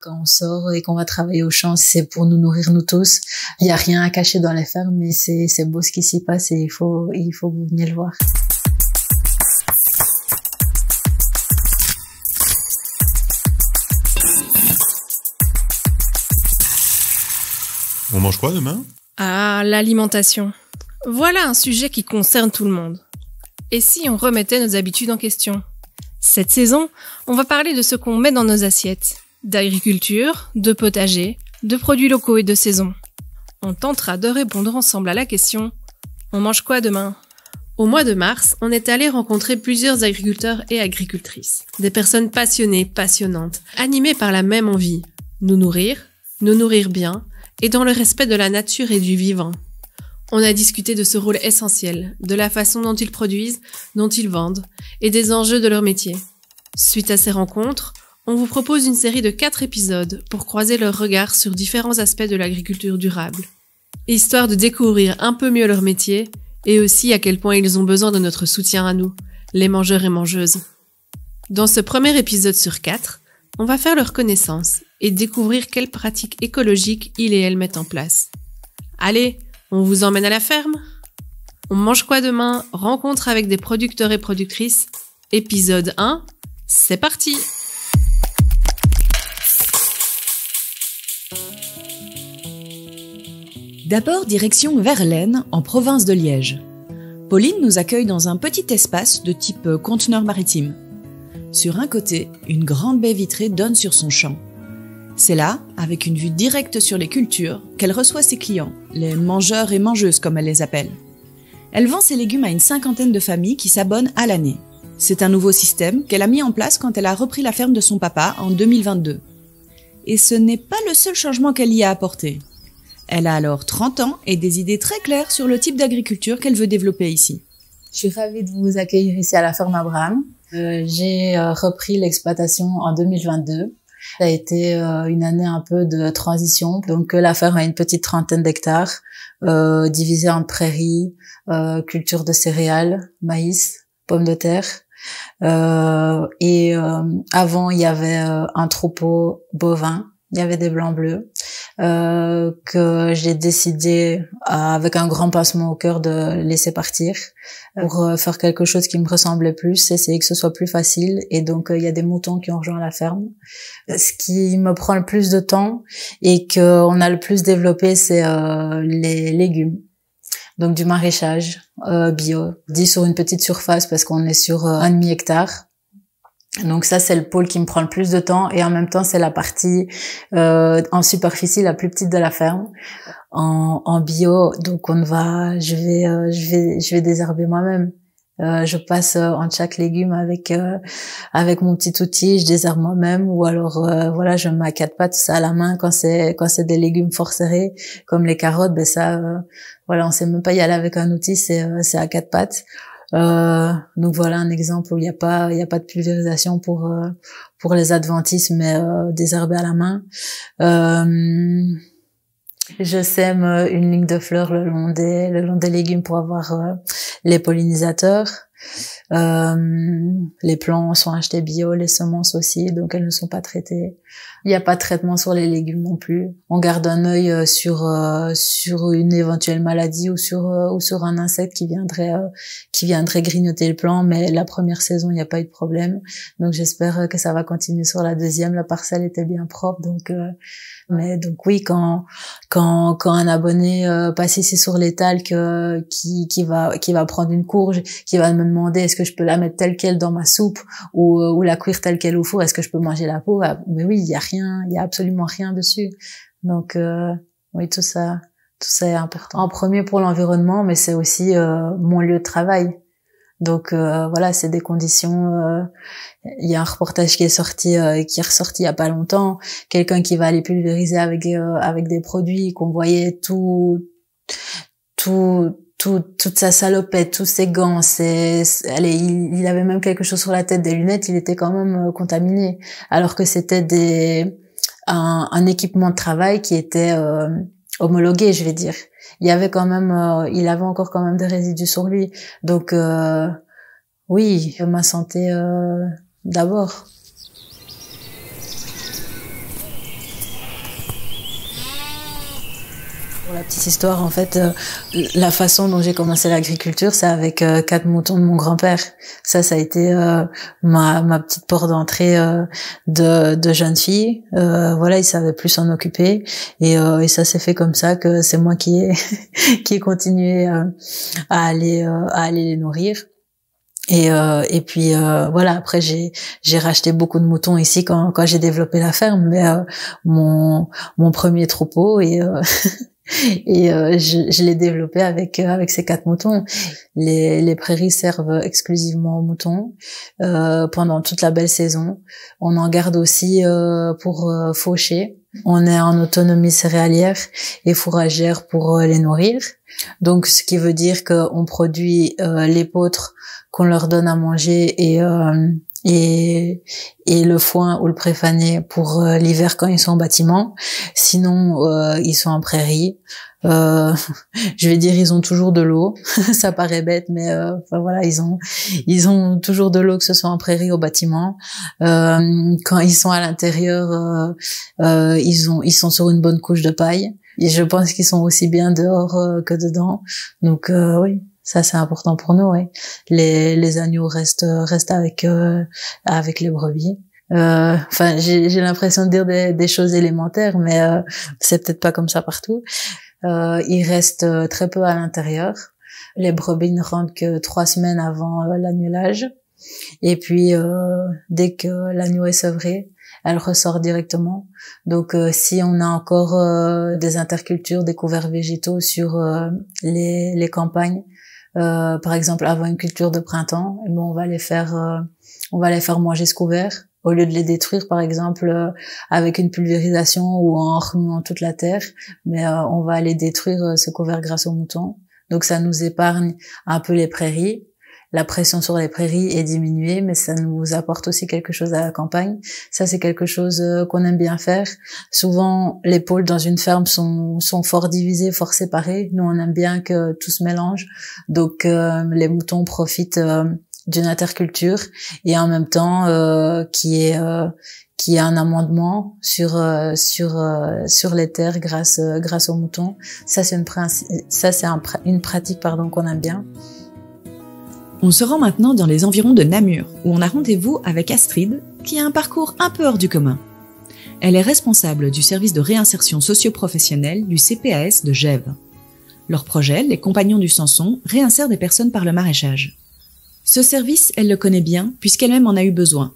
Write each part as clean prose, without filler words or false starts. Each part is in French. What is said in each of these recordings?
quand on sort et qu'on va travailler au champ, c'est pour nous nourrir nous tous. Il y a rien à cacher dans les fermes, mais c'est beau ce qui s'y passe et il faut que vous veniez le voir. On mange quoi demain ? Ah, l'alimentation. Voilà un sujet qui concerne tout le monde. Et si on remettait nos habitudes en question ? Cette saison, on va parler de ce qu'on met dans nos assiettes, d'agriculture, de potager, de produits locaux et de saison. On tentera de répondre ensemble à la question « On mange quoi demain ?» Au mois de mars, on est allé rencontrer plusieurs agriculteurs et agricultrices. Des personnes passionnées, passionnantes, animées par la même envie. Nous nourrir bien, et dans le respect de la nature et du vivant. On a discuté de ce rôle essentiel, de la façon dont ils produisent, dont ils vendent, et des enjeux de leur métier. Suite à ces rencontres, on vous propose une série de 4 épisodes pour croiser leur regard sur différents aspects de l'agriculture durable. Histoire de découvrir un peu mieux leur métier, et aussi à quel point ils ont besoin de notre soutien à nous, les mangeurs et mangeuses. Dans ce premier épisode sur 4, on va faire leur connaissance et découvrir quelles pratiques écologiques ils et elles mettent en place. Allez, on vous emmène à la ferme ? On mange quoi demain ? Rencontre avec des producteurs et productrices. Épisode 1, c'est parti ! D'abord, direction Verlaine, en province de Liège. Pauline nous accueille dans un petit espace de type conteneur maritime. Sur un côté, une grande baie vitrée donne sur son champ. C'est là, avec une vue directe sur les cultures, qu'elle reçoit ses clients, les mangeurs et mangeuses comme elle les appelle. Elle vend ses légumes à une 50aine de familles qui s'abonnent à l'année. C'est un nouveau système qu'elle a mis en place quand elle a repris la ferme de son papa en 2022. Et ce n'est pas le seul changement qu'elle y a apporté. Elle a alors 30 ans et des idées très claires sur le type d'agriculture qu'elle veut développer ici. Je suis ravie de vous accueillir ici à la ferme Abraham. J'ai repris l'exploitation en 2022. Ça a été une année un peu de transition. Donc la ferme a une petite 30aine d'hectares, divisée en prairies, culture de céréales, maïs, pommes de terre. Avant, il y avait un troupeau bovin. Il y avait des blancs bleus que j'ai décidé, avec un grand pincement au cœur, de laisser partir pour faire quelque chose qui me ressemblait plus, essayer que ce soit plus facile. Et donc, il y a des moutons qui ont rejoint la ferme. Ce qui me prend le plus de temps et qu'on a le plus développé, c'est les légumes. Donc, du maraîchage bio, dit sur une petite surface parce qu'on est sur 1,5 hectare. Donc ça, c'est le pôle qui me prend le plus de temps et en même temps, c'est la partie en superficie la plus petite de la ferme. En bio, donc je vais désherber moi-même. Je passe entre chaque légume avec mon petit outil, je désherbe moi-même ou alors voilà, je mets à 4 pattes ça à la main quand c'est des légumes fort serrés comme les carottes, ben ça voilà, on sait même pas y aller avec un outil, c'est à 4 pattes. Donc voilà un exemple où il y a pas de pulvérisation pour les adventices, mais désherber à la main. Je sème une ligne de fleurs le long des légumes pour avoir les pollinisateurs. Les plants sont achetés bio, les semences aussi, donc elles ne sont pas traitées. Il n'y a pas de traitement sur les légumes non plus. On garde un œil sur une éventuelle maladie ou sur un insecte qui viendrait grignoter le plant, mais la première saison, il n'y a pas eu de problème. Donc j'espère que ça va continuer sur la deuxième. La parcelle était bien propre, donc oui, quand un abonné passe ici sur l'étal qui va prendre une courge, qui va me demander est-ce que je peux la mettre telle quelle dans ma soupe ou la cuire telle quelle au four, est-ce que je peux manger la peau? Mais oui, il y a absolument rien dessus. Donc oui, tout ça est important. En premier pour l'environnement, mais c'est aussi mon lieu de travail. Donc voilà, c'est des conditions. Il y a un reportage qui est ressorti il y a pas longtemps. Quelqu'un qui va aller pulvériser avec des produits qu'on voyait toute sa salopette, tous ses gants, il avait même quelque chose sur la tête, des lunettes, il était quand même contaminé. Alors que c'était un équipement de travail qui était homologué, je vais dire. Il avait encore quand même des résidus sur lui. Donc oui, ma santé d'abord. Pour la petite histoire, en fait, la façon dont j'ai commencé l'agriculture, c'est avec 4 moutons de mon grand-père. Ça a été ma petite porte d'entrée de jeune fille. Voilà, il savait plus s'en occuper, et ça s'est fait comme ça que c'est moi qui ai continué à aller les nourrir. Et puis voilà, après j'ai racheté beaucoup de moutons ici quand j'ai développé la ferme, mais mon premier troupeau je l'ai développé avec ces 4 moutons. Les prairies servent exclusivement aux moutons pendant toute la belle saison. On en garde aussi pour faucher. On est en autonomie céréalière et fourragère pour les nourrir. Donc ce qui veut dire qu'on produit l'épeautre qu'on leur donne à manger et le foin ou le préfané pour l'hiver quand ils sont en bâtiment. Sinon ils sont en prairie. Je vais dire ils ont toujours de l'eau. Ça paraît bête, mais enfin voilà, ils ont toujours de l'eau, que ce soit en prairie ou au bâtiment. Quand ils sont à l'intérieur, ils sont sur une bonne couche de paille. Et je pense qu'ils sont aussi bien dehors que dedans. Donc oui, ça c'est important pour nous. Oui, les agneaux restent avec les brebis. Enfin, j'ai l'impression de dire des choses élémentaires, mais c'est peut-être pas comme ça partout. Ils restent très peu à l'intérieur. Les brebis ne rentrent que 3 semaines avant l'agnelage. Et puis dès que l'agneau est sevré, elle ressort directement. Donc si on a encore des intercultures, des couverts végétaux sur les campagnes, par exemple avant une culture de printemps, eh ben, on va les faire manger ce couvert au lieu de les détruire, par exemple avec une pulvérisation ou en remuant toute la terre. Mais on va aller détruire ce couvert grâce aux moutons. Donc ça nous épargne un peu les prairies. La pression sur les prairies est diminuée, mais ça nous apporte aussi quelque chose à la campagne. Ça, c'est quelque chose qu'on aime bien faire. Souvent, les pôles dans une ferme sont fort divisés, fort séparés. Nous, on aime bien que tout se mélange. Donc, les moutons profitent d'une interculture et en même temps qui est un amendement sur les terres grâce aux moutons. Ça, c'est une pratique qu'on aime bien. On se rend maintenant dans les environs de Namur, où on a rendez-vous avec Astrid, qui a un parcours un peu hors du commun. Elle est responsable du service de réinsertion socio-professionnelle du CPAS de Gèves. Leur projet, les Compagnons du Samson, réinsère des personnes par le maraîchage. Ce service, elle le connaît bien, puisqu'elle-même en a eu besoin.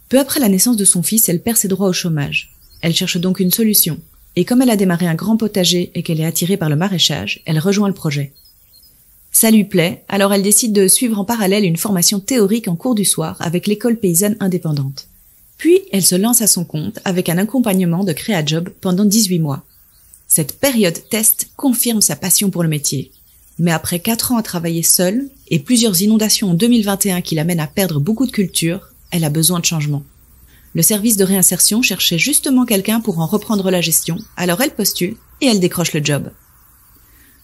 Peu après la naissance de son fils, elle perd ses droits au chômage. Elle cherche donc une solution. Et comme elle a démarré un grand potager et qu'elle est attirée par le maraîchage, elle rejoint le projet. Ça lui plaît, alors elle décide de suivre en parallèle une formation théorique en cours du soir avec l'école paysanne indépendante. Puis, elle se lance à son compte avec un accompagnement de Créajob pendant 18 mois. Cette période test confirme sa passion pour le métier. Mais après 4 ans à travailler seule et plusieurs inondations en 2021 qui l'amènent à perdre beaucoup de culture, elle a besoin de changement. Le service de réinsertion cherchait justement quelqu'un pour en reprendre la gestion, alors elle postule et elle décroche le job.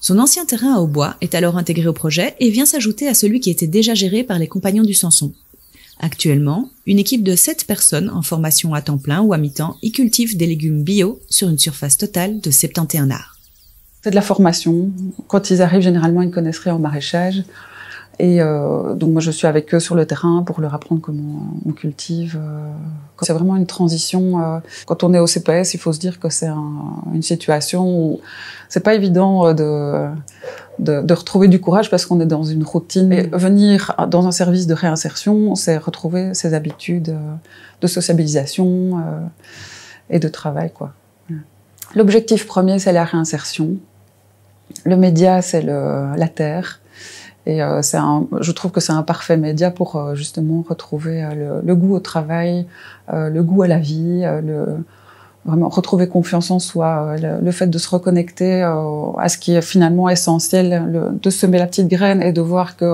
Son ancien terrain à Aubois est alors intégré au projet et vient s'ajouter à celui qui était déjà géré par les Compagnons du Samson. Actuellement, une équipe de 7 personnes en formation à temps plein ou à mi-temps y cultive des légumes bio sur une surface totale de 71 arts. C'est de la formation. Quand ils arrivent, généralement, ils ne connaissent rien au maraîchage. Et donc moi, je suis avec eux sur le terrain pour leur apprendre comment on cultive. C'est vraiment une transition. Quand on est au CPS, il faut se dire que c'est une situation où c'est pas évident de retrouver du courage parce qu'on est dans une routine. Et venir dans un service de réinsertion, c'est retrouver ses habitudes de sociabilisation et de travail, quoi. L'objectif premier, c'est la réinsertion. Le média, c'est la terre. Et je trouve que c'est un parfait média pour justement retrouver le goût au travail, le goût à la vie, vraiment retrouver confiance en soi, le fait de se reconnecter à ce qui est finalement essentiel, de semer la petite graine et de voir que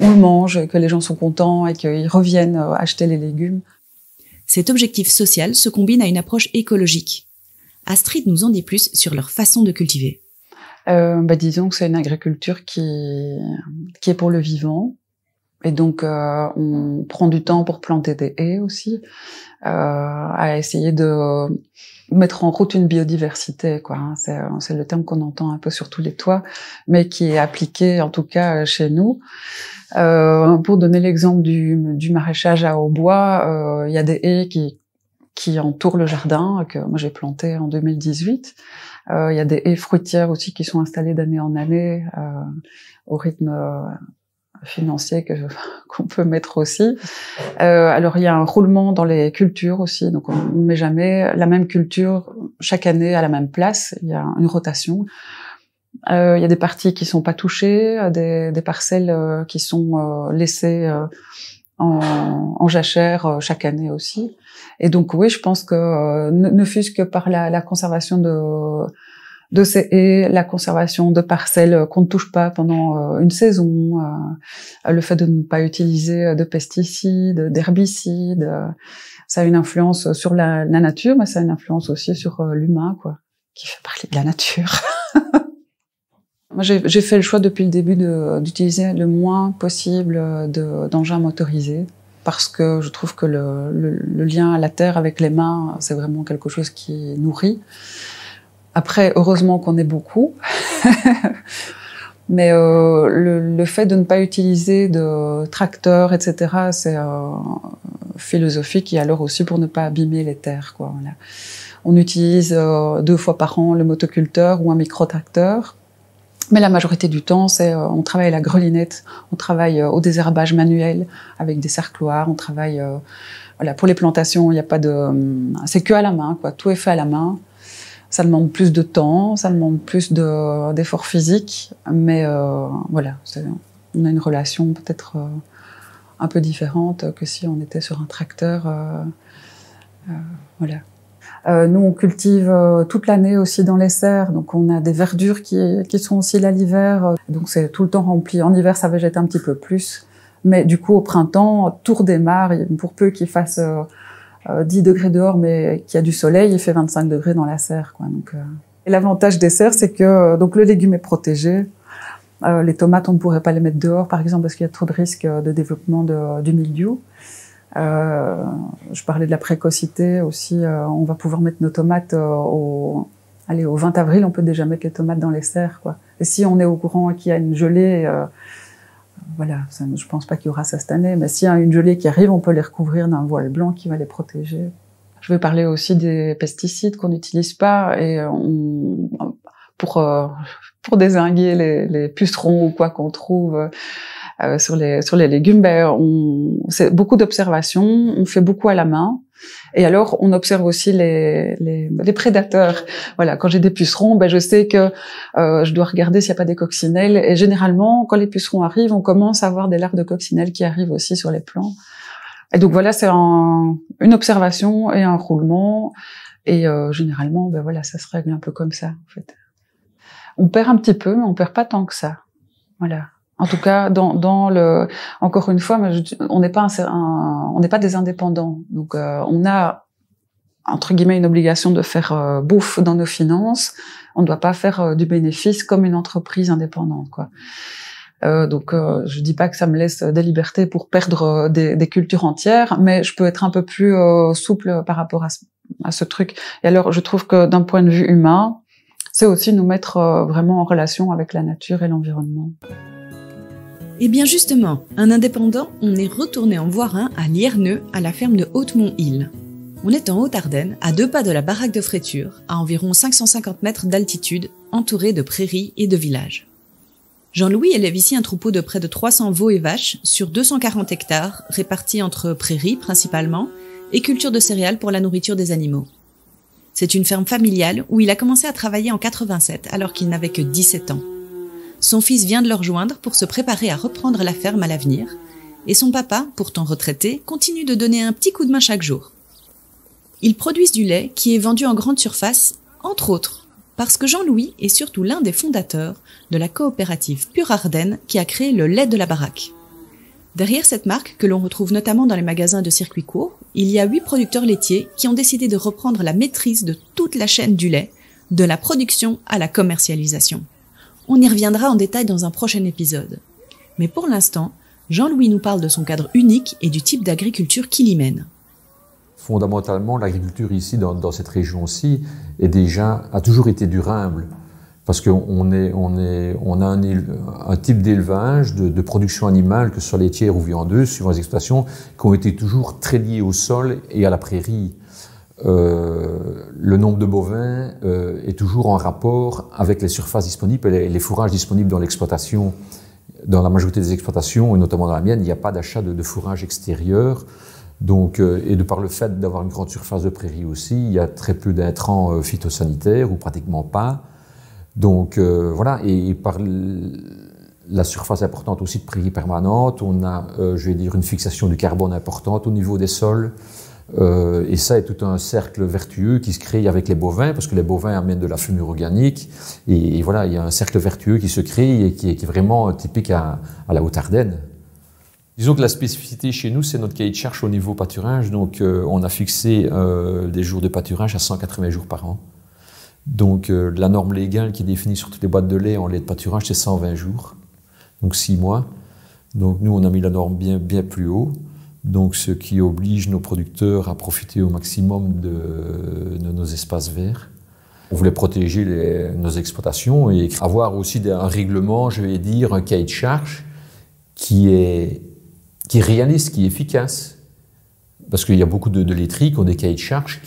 on le mange, que les gens sont contents et qu'ils reviennent acheter les légumes. Cet objectif social se combine à une approche écologique. Astrid nous en dit plus sur leur façon de cultiver. Disons que c'est une agriculture qui est pour le vivant Et donc, on prend du temps pour planter des haies aussi, à essayer de mettre en route une biodiversité, quoi. C'est le terme qu'on entend un peu sur tous les toits, mais qui est appliqué, en tout cas, chez nous. Pour donner l'exemple du maraîchage à hautbois, il y a des haies qui entourent le jardin, que moi j'ai planté en 2018. Il y a des haies fruitières aussi qui sont installées d'année en année, au rythme financier qu'on peut mettre aussi. Alors il y a un roulement dans les cultures aussi, donc on met jamais la même culture chaque année à la même place. Il y a une rotation. Il y a des parties qui sont pas touchées, des parcelles qui sont laissées en jachère chaque année aussi. Et donc oui, je pense que ne fût-ce que par la conservation de ces haies, la conservation de parcelles qu'on ne touche pas pendant une saison, le fait de ne pas utiliser de pesticides, d'herbicides, ça a une influence sur la nature, mais ça a une influence aussi sur l'humain, quoi, qui fait partie de la nature. Moi, j'ai fait le choix depuis le début d'utiliser le moins possible d'engins motorisés, parce que je trouve que le lien à la terre avec les mains, c'est vraiment quelque chose qui nourrit. Après, heureusement qu'on est beaucoup, mais le fait de ne pas utiliser de tracteurs, etc., c'est philosophique, et alors aussi pour ne pas abîmer les terres, quoi. Voilà. On utilise 2 fois par an le motoculteur ou un micro-tracteur. Mais la majorité du temps, on travaille à la grelinette, on travaille au désherbage manuel avec des sercloirs, on travaille, voilà, pour les plantations, il n'y a pas c'est que à la main, quoi. Tout est fait à la main. Ça demande plus de temps, ça demande plus d'efforts physiques, mais voilà, on a une relation peut-être un peu différente que si on était sur un tracteur, voilà. Nous, on cultive toute l'année aussi dans les serres, donc on a des verdures qui sont aussi là l'hiver, donc c'est tout le temps rempli. En hiver, ça végète un petit peu plus, mais du coup, au printemps, tout redémarre, pour peu qu'il fasse 10 degrés dehors, mais qu'il y a du soleil, il fait 25 degrés dans la serre, quoi. Donc, et l'avantage des serres, c'est que donc le légume est protégé. Les tomates, on ne pourrait pas les mettre dehors, par exemple, parce qu'il y a trop de risques de développement du mildiou. Je parlais de la précocité aussi. On va pouvoir mettre nos tomates au 20 avril, on peut déjà mettre les tomates dans les serres, quoi. Et si on est au courant qu'il y a une gelée, voilà, je pense pas qu'il y aura ça cette année, mais s'il y a une gelée qui arrive, on peut les recouvrir d'un voile blanc qui va les protéger. Je vais parler aussi des pesticides qu'on n'utilise pas, et pour dézinguer les pucerons ou quoi qu'on trouve sur les légumes, c'est beaucoup d'observations, on fait beaucoup à la main, et alors on observe aussi les prédateurs. Voilà, quand j'ai des pucerons, je sais que je dois regarder s'il n'y a pas des coccinelles, et généralement quand les pucerons arrivent, on commence à avoir des larves de coccinelles qui arrivent aussi sur les plants. Et donc voilà, c'est une observation et un roulement, et généralement voilà, ça se règle un peu comme ça, en fait. On perd un petit peu, mais on perd pas tant que ça. Voilà. En tout cas, encore une fois, on n'est pas des indépendants. Donc, on a, entre guillemets, une obligation de faire bouffe dans nos finances. On ne doit pas faire du bénéfice comme une entreprise indépendante, quoi. Donc, je dis pas que ça me laisse des libertés pour perdre des cultures entières, mais je peux être un peu plus souple par rapport à ce truc. Et alors, je trouve que d'un point de vue humain, c'est aussi nous mettre vraiment en relation avec la nature et l'environnement. Et bien justement, un indépendant, on est retourné en voir un à Lierneux, à la ferme de Haute-Mont-Île. On est en Haute-Ardenne, à 2 pas de la baraque de Fréture, à environ 550 mètres d'altitude, entouré de prairies et de villages. Jean-Louis élève ici un troupeau de près de 300 veaux et vaches sur 240 hectares, répartis entre prairies principalement, et culture de céréales pour la nourriture des animaux. C'est une ferme familiale où il a commencé à travailler en 87, alors qu'il n'avait que 17 ans. Son fils vient de le rejoindre pour se préparer à reprendre la ferme à l'avenir, et son papa, pourtant retraité, continue de donner un petit coup de main chaque jour. Ils produisent du lait qui est vendu en grande surface, entre autres, parce que Jean-Louis est surtout l'un des fondateurs de la coopérative Pure Ardenne qui a créé le lait de la baraque. Derrière cette marque, que l'on retrouve notamment dans les magasins de circuit court, il y a 8 producteurs laitiers qui ont décidé de reprendre la maîtrise de toute la chaîne du lait, de la production à la commercialisation. On y reviendra en détail dans un prochain épisode. Mais pour l'instant, Jean-Louis nous parle de son cadre unique et du type d'agriculture qu'il y mène. Fondamentalement, l'agriculture ici, dans cette région-ci, a toujours été durable. Parce qu'on a un type d'élevage, de production animale, que ce soit laitière ou viandeuse, suivant les exploitations, qui ont été toujours très liés au sol et à la prairie. Le nombre de bovins est toujours en rapport avec les surfaces disponibles et les fourrages disponibles dans l'exploitation. Dans la majorité des exploitations, et notamment dans la mienne, il n'y a pas d'achat de fourrage extérieur. Donc, et de par le fait d'avoir une grande surface de prairie aussi, il y a très peu d'intrants phytosanitaires, ou pratiquement pas. Donc voilà, et par la surface importante aussi de prairie permanente, on a, une fixation du carbone importante au niveau des sols. Et ça est tout un cercle vertueux qui se crée avec les bovins, parce que les bovins amènent de la fumure organique. Et voilà, il y a un cercle vertueux qui se crée et qui est vraiment typique à la Haute-Ardenne. Disons que la spécificité chez nous, c'est notre cahier de charge au niveau pâturage. Donc on a fixé des jours de pâturage à 180 jours par an. Donc la norme légale qui est définie sur toutes les boîtes de lait en lait de pâturage, c'est 120 jours, donc 6 mois. Donc nous, on a mis la norme bien plus haut, donc ce qui oblige nos producteurs à profiter au maximum de nos espaces verts. On voulait protéger nos exploitations et avoir aussi un règlement, un cahier de charge qui est réaliste, qui est efficace. Parce qu'il y a beaucoup de laiteries qui ont des cahiers de charges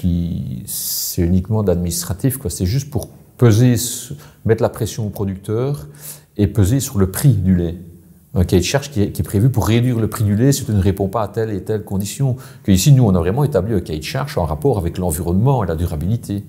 c'est uniquement d'administratif, quoi. C'est juste pour mettre la pression au producteur et peser sur le prix du lait. Un cahier de charge qui est prévu pour réduire le prix du lait si tu ne réponds pas à telle et telle condition. Que ici, nous, on a vraiment établi un cahier de charge en rapport avec l'environnement et la durabilité.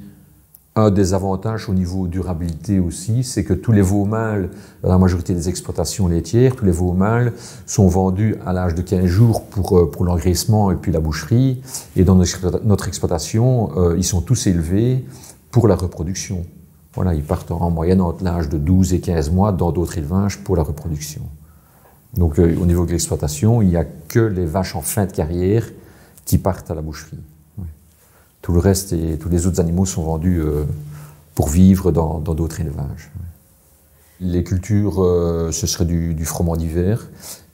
Un des avantages au niveau durabilité aussi, c'est que tous les veaux mâles, dans la majorité des exploitations laitières, tous les veaux mâles sont vendus à l'âge de 15 jours pour l'engraissement et puis la boucherie. Et dans notre exploitation, ils sont tous élevés pour la reproduction. Voilà, ils partent en moyenne entre l'âge de 12 et 15 mois dans d'autres élevages pour la reproduction. Donc au niveau de l'exploitation, il n'y a que les vaches en fin de carrière qui partent à la boucherie. Tout le reste et tous les autres animaux sont vendus pour vivre dans d'autres élevages. Les cultures, ce serait du froment d'hiver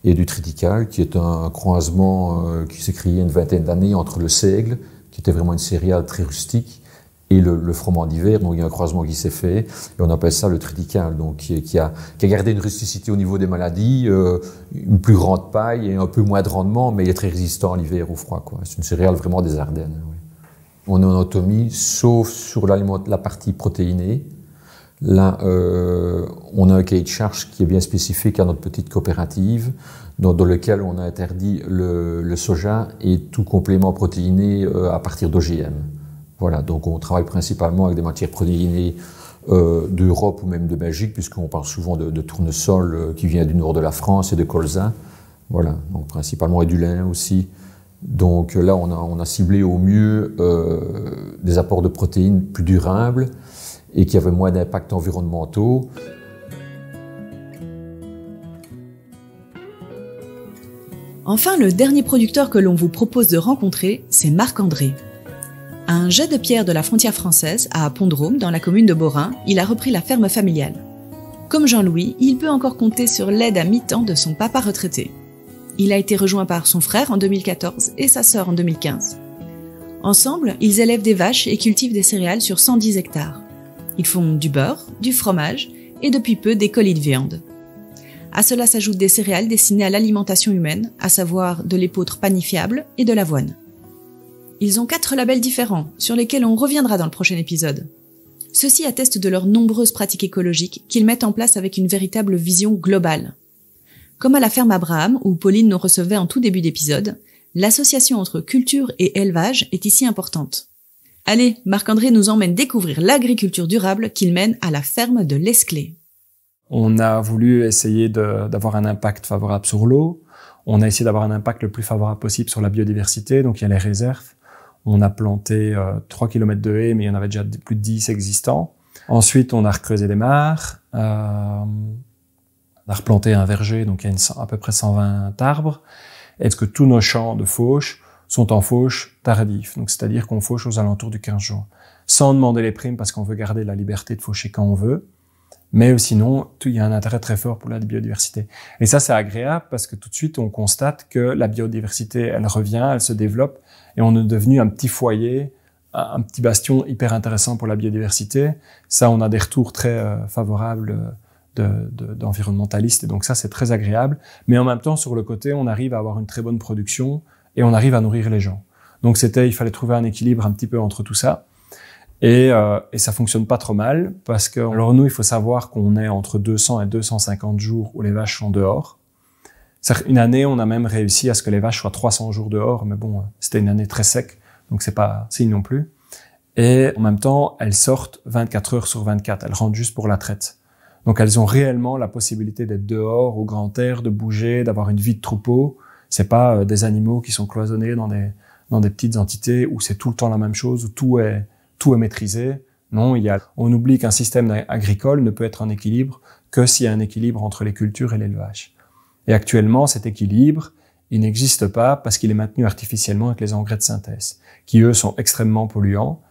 et du triticale, qui est un croisement qui s'est créé il y a une vingtaine d'années entre le seigle, qui était vraiment une céréale très rustique, et le froment d'hiver. Donc il y a un croisement qui s'est fait, et on appelle ça le triticale, donc qui a gardé une rusticité au niveau des maladies, une plus grande paille et un peu moins de rendement, mais il est très résistant à l'hiver, au froid, quoi. C'est une céréale vraiment des Ardennes. Oui. On est en autonomie, sauf sur la partie protéinée. Là, on a un cahier de charge qui est bien spécifique à notre petite coopérative, dans lequel on a interdit le soja et tout complément protéiné à partir d'OGM. Voilà, donc on travaille principalement avec des matières protéinées d'Europe ou même de Belgique, puisqu'on parle souvent de tournesol qui vient du nord de la France et de colza. Voilà, donc principalement et du lin aussi. Donc là, on a ciblé au mieux des apports de protéines plus durables et qui avaient moins d'impacts environnementaux. Enfin, le dernier producteur que l'on vous propose de rencontrer, c'est Marc-André. À un jet de pierre de la frontière française, à Pont-de-Rôme, dans la commune de Borin, il a repris la ferme familiale. Comme Jean-Louis, il peut encore compter sur l'aide à mi-temps de son papa retraité. Il a été rejoint par son frère en 2014 et sa sœur en 2015. Ensemble, ils élèvent des vaches et cultivent des céréales sur 110 hectares. Ils font du beurre, du fromage et depuis peu des colis de viande. À cela s'ajoutent des céréales destinées à l'alimentation humaine, à savoir de l'épeautre panifiable et de l'avoine. Ils ont 4 labels différents, sur lesquels on reviendra dans le prochain épisode. Ceux-ci attestent de leurs nombreuses pratiques écologiques qu'ils mettent en place avec une véritable vision globale. Comme à la ferme Abraham, où Pauline nous recevait en tout début d'épisode, l'association entre culture et élevage est ici importante. Allez, Marc-André nous emmène découvrir l'agriculture durable qu'il mène à la ferme de l'Esclé. On a voulu essayer d'avoir un impact favorable sur l'eau. On a essayé d'avoir un impact le plus favorable possible sur la biodiversité, donc il y a les réserves. On a planté 3 km de haies, mais il y en avait déjà plus de 10 existants. Ensuite, on a recreusé des mares. On a replanté un verger, donc il y a à peu près 120 arbres. Est-ce que tous nos champs de fauche sont en fauche tardive, donc c'est-à-dire qu'on fauche aux alentours du 15 jours, sans demander les primes parce qu'on veut garder la liberté de faucher quand on veut, Mais sinon, il y a un intérêt très fort pour la biodiversité. Et ça, c'est agréable parce que tout de suite, on constate que la biodiversité, elle revient, elle se développe et on est devenu un petit foyer, un petit bastion hyper intéressant pour la biodiversité. Ça, on a des retours très favorables d'environnementalistes et donc ça, c'est très agréable. Mais en même temps, sur le côté, on arrive à avoir une très bonne production et on arrive à nourrir les gens. Donc il fallait trouver un équilibre un petit peu entre tout ça. Et ça fonctionne pas trop mal parce que, alors nous, il faut savoir qu'on est entre 200 et 250 jours où les vaches sont dehors. Une année, on a même réussi à ce que les vaches soient 300 jours dehors, mais bon, c'était une année très sec, donc c'est pas signe non plus. Et en même temps, elles sortent 24 heures sur 24, elles rentrent juste pour la traite. Donc elles ont réellement la possibilité d'être dehors, au grand air, de bouger, d'avoir une vie de troupeau. C'est pas des animaux qui sont cloisonnés dans des petites entités où c'est tout le temps la même chose, où tout est maîtrisé. Non, on oublie qu'un système agricole ne peut être en équilibre que s'il y a un équilibre entre les cultures et l'élevage. Et actuellement, cet équilibre, il n'existe pas parce qu'il est maintenu artificiellement avec les engrais de synthèse, qui eux sont extrêmement polluants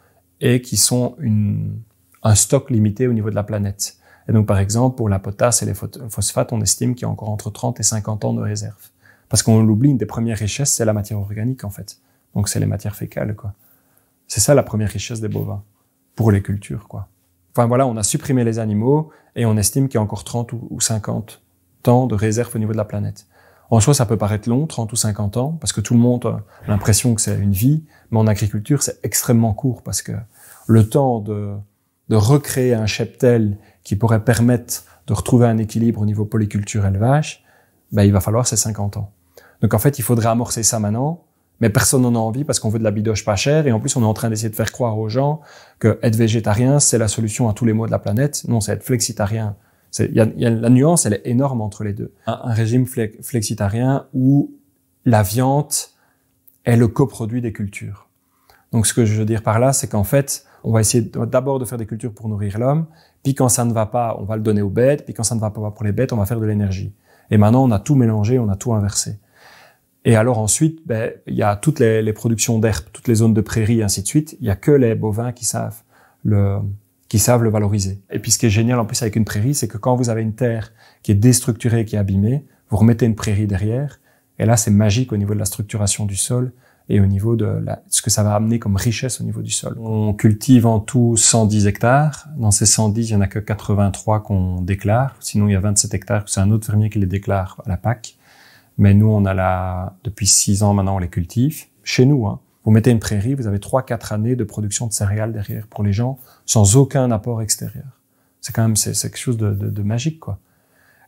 et qui sont un stock limité au niveau de la planète. Et donc, par exemple, pour la potasse et les phosphates, on estime qu'il y a encore entre 30 et 50 ans de réserve. Parce qu'on l'oublie, une des premières richesses, c'est la matière organique, en fait. Donc, c'est les matières fécales, quoi. C'est ça la première richesse des bovins, pour les cultures, quoi. Enfin voilà, on a supprimé les animaux et on estime qu'il y a encore 30 ou 50 ans de réserve au niveau de la planète. En soi, ça peut paraître long, 30 ou 50 ans, parce que tout le monde a l'impression que c'est une vie, mais en agriculture, c'est extrêmement court, parce que le temps de recréer un cheptel qui pourrait permettre de retrouver un équilibre au niveau polyculture-élevage, il va falloir ces 50 ans. Donc en fait, il faudrait amorcer ça maintenant, mais personne n'en a envie parce qu'on veut de la bidoche pas chère et en plus on est en train d'essayer de faire croire aux gens que être végétarien c'est la solution à tous les maux de la planète. Non, c'est être flexitarien. La nuance, elle est énorme entre les deux. Un régime flexitarien où la viande est le coproduit des cultures. Donc ce que je veux dire par là, c'est qu'en fait, on va essayer d'abord de faire des cultures pour nourrir l'homme, puis quand ça ne va pas, on va le donner aux bêtes, puis quand ça ne va pas pour les bêtes, on va faire de l'énergie. Et maintenant, on a tout mélangé, on a tout inversé. Et alors ensuite, il y a toutes les productions d'herbes, toutes les zones de prairies, et ainsi de suite. Il y a que les bovins qui savent le valoriser. Et puis ce qui est génial en plus avec une prairie, c'est que quand vous avez une terre qui est déstructurée, qui est abîmée, vous remettez une prairie derrière, et là c'est magique au niveau de la structuration du sol et au niveau de ce que ça va amener comme richesse au niveau du sol. On cultive en tout 110 hectares. Dans ces 110, il y en a que 83 qu'on déclare. Sinon, il y a 27 hectares, c'est un autre fermier qui les déclare à la PAC. Mais nous, on a depuis 6 ans maintenant, on les cultive. Chez nous, vous mettez une prairie, vous avez 3-4 années de production de céréales derrière pour les gens, sans aucun apport extérieur. C'est quand même, c'est quelque chose de magique, quoi.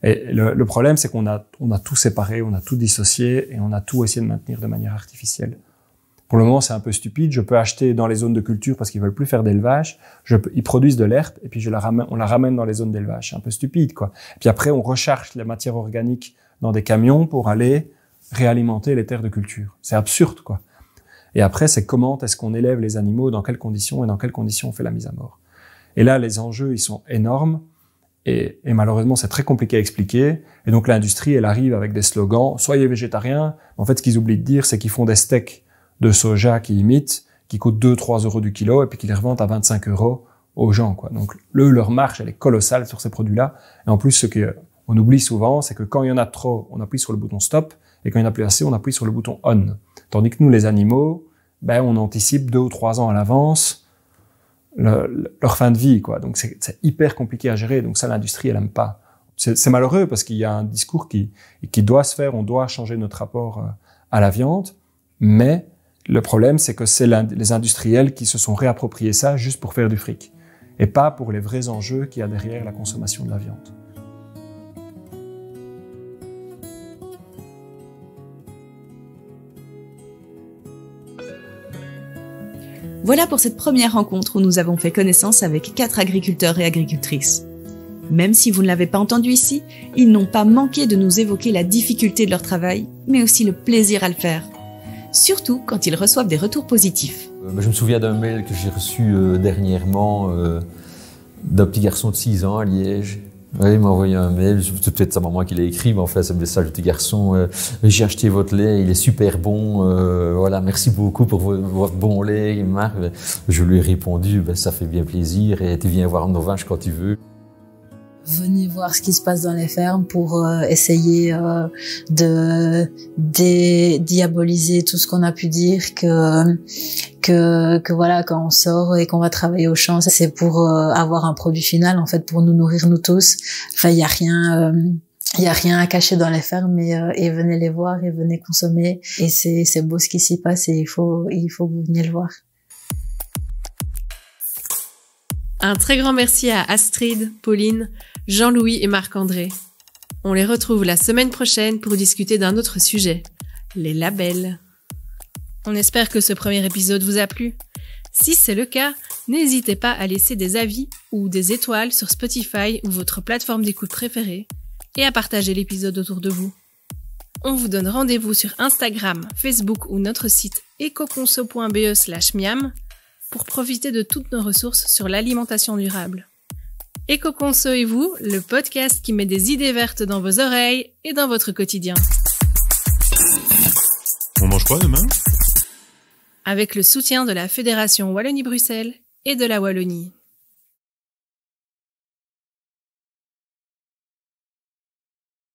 Et le problème, c'est qu'on a tout séparé, on a tout dissocié et on a tout essayé de maintenir de manière artificielle. Pour le moment, c'est un peu stupide. Je peux acheter dans les zones de culture parce qu'ils veulent plus faire d'élevage. Ils produisent de l'herbe et puis on la ramène dans les zones d'élevage. C'est un peu stupide, quoi. Et puis après, on recharge la matière organique dans des camions pour aller réalimenter les terres de culture. C'est absurde, quoi. Et après, c'est comment est-ce qu'on élève les animaux, dans quelles conditions et dans quelles conditions on fait la mise à mort. Et là, les enjeux, ils sont énormes. Et malheureusement, c'est très compliqué à expliquer. Et donc, l'industrie, elle arrive avec des slogans. Soyez végétariens. En fait, ce qu'ils oublient de dire, c'est qu'ils font des steaks de soja qui imitent, qui coûtent 2-3 euros du kilo, et puis qu'ils les revendent à 25 euros aux gens, quoi. Donc, leur marge, elle est colossale sur ces produits-là. Et en plus, ce qu'on oublie souvent, c'est que quand il y en a trop, on appuie sur le bouton stop. Et quand il n'y en a plus assez, on appuie sur le bouton on. Tandis que nous, les animaux, on anticipe 2 ou 3 ans à l'avance leur fin de vie, quoi. Donc c'est hyper compliqué à gérer. Donc ça, l'industrie, elle aime pas. C'est malheureux parce qu'il y a un discours qui doit se faire. On doit changer notre rapport à la viande. Mais le problème, c'est que c'est les industriels qui se sont réappropriés ça juste pour faire du fric. Et pas pour les vrais enjeux qu'il y a derrière la consommation de la viande. Voilà pour cette première rencontre où nous avons fait connaissance avec 4 agriculteurs et agricultrices. Même si vous ne l'avez pas entendu ici, ils n'ont pas manqué de nous évoquer la difficulté de leur travail, mais aussi le plaisir à le faire. Surtout quand ils reçoivent des retours positifs. Je me souviens d'un mail que j'ai reçu dernièrement d'un petit garçon de 6 ans à Liège. Oui, il m'a envoyé un mail, c'est peut-être sa maman qui l'a écrit, mais en fait, c'est un message de petit garçon. J'ai acheté votre lait, il est super bon. Voilà, merci beaucoup pour votre bon lait, Marc. Je lui ai répondu, ça fait bien plaisir et tu viens voir nos vaches quand tu veux. venez voir ce qui se passe dans les fermes pour essayer de dédiaboliser tout ce qu'on a pu dire que voilà, quand on sort et qu'on va travailler au champ, c'est pour avoir un produit final, en fait, pour nous nourrir nous tous. Enfin, il y a rien à cacher dans les fermes et venez les voir et venez consommer. Et c'est beau ce qui s'y passe et il faut que vous veniez le voir. Un très grand merci à Astrid, Pauline, Jean-Louis et Marc-André. On les retrouve la semaine prochaine pour discuter d'un autre sujet, les labels. On espère que ce premier épisode vous a plu. Si c'est le cas, n'hésitez pas à laisser des avis ou des étoiles sur Spotify ou votre plateforme d'écoute préférée et à partager l'épisode autour de vous. On vous donne rendez-vous sur Instagram, Facebook ou notre site ecoconso.be/miam pour profiter de toutes nos ressources sur l'alimentation durable. Ecoconso et vous, le podcast qui met des idées vertes dans vos oreilles et dans votre quotidien. On mange quoi demain ? Avec le soutien de la Fédération Wallonie-Bruxelles et de la Wallonie.